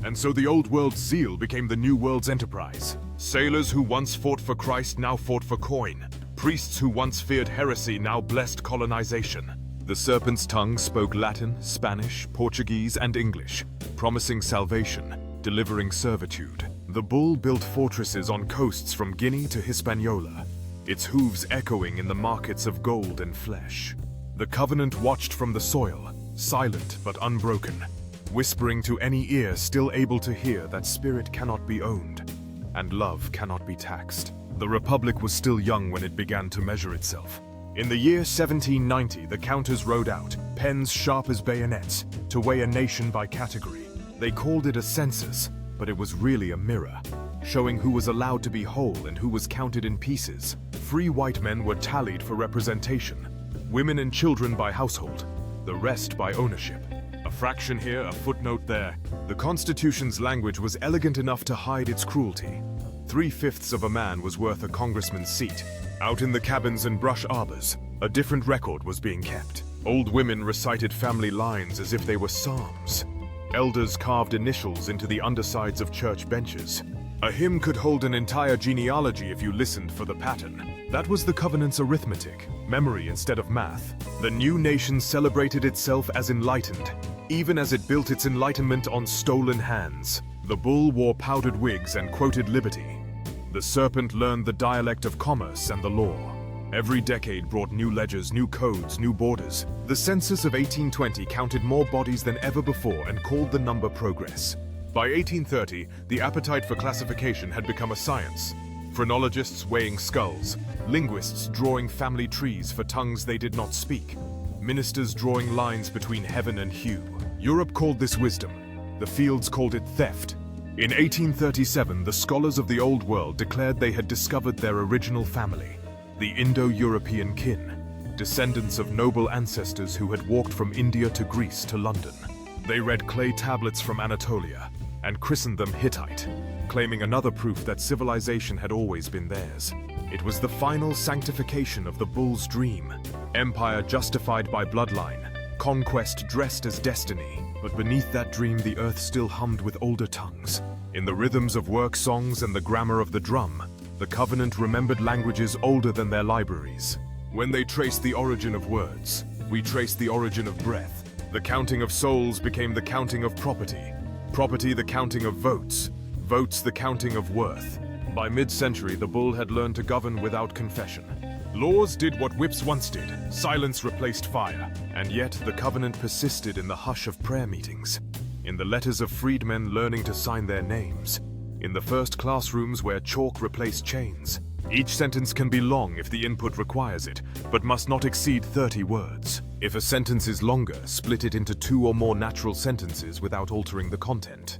And so the old world's zeal became the new world's enterprise. Sailors who once fought for Christ now fought for coin. Priests who once feared heresy now blessed colonization. The serpent's tongue spoke Latin, Spanish, Portuguese, and English, promising salvation, delivering servitude. The bull built fortresses on coasts from Guinea to Hispaniola, its hooves echoing in the markets of gold and flesh. The covenant watched from the soil, silent but unbroken, whispering to any ear still able to hear that spirit cannot be owned, and love cannot be taxed. The Republic was still young when it began to measure itself. In the year 1790, the counters rode out, pens sharp as bayonets, to weigh a nation by category. They called it a census, but it was really a mirror, showing who was allowed to be whole and who was counted in pieces. Free white men were tallied for representation, women and children by household, the rest by ownership. A fraction here, a footnote there. The Constitution's language was elegant enough to hide its cruelty. 3/5 of a man was worth a congressman's seat. Out in the cabins and brush arbors, a different record was being kept. Old women recited family lines as if they were psalms. Elders carved initials into the undersides of church benches. A hymn could hold an entire genealogy if you listened for the pattern. That was the covenant's arithmetic, memory instead of math. The new nation celebrated itself as enlightened, even as it built its enlightenment on stolen hands. The bull wore powdered wigs and quoted liberty. The serpent learned the dialect of commerce and the law. Every decade brought new ledgers, new codes, new borders. The census of 1820 counted more bodies than ever before and called the number progress. By 1830, the appetite for classification had become a science. Phrenologists weighing skulls, linguists drawing family trees for tongues they did not speak, ministers drawing lines between heaven and hue. Europe called this wisdom. The fields called it theft. In 1837, the scholars of the Old World declared they had discovered their original family, the Indo-European kin, descendants of noble ancestors who had walked from India to Greece to London. They read clay tablets from Anatolia and christened them Hittite, claiming another proof that civilization had always been theirs. It was the final sanctification of the bull's dream. Empire justified by bloodline, conquest dressed as destiny. But beneath that dream, the earth still hummed with older tongues. In the rhythms of work songs and the grammar of the drum, the covenant remembered languages older than their libraries. When they traced the origin of words, we traced the origin of breath. The counting of souls became the counting of property. Property the counting of votes. Votes the counting of worth. By mid-century, the bull had learned to govern without confession. Laws did what whips once did. Silence replaced fire. And yet the covenant persisted in the hush of prayer meetings, in the letters of freedmen learning to sign their names, in the first classrooms where chalk replaced chains. Each sentence can be long if the input requires it, but must not exceed 30 words. If a sentence is longer, split it into 2 or more natural sentences without altering the content.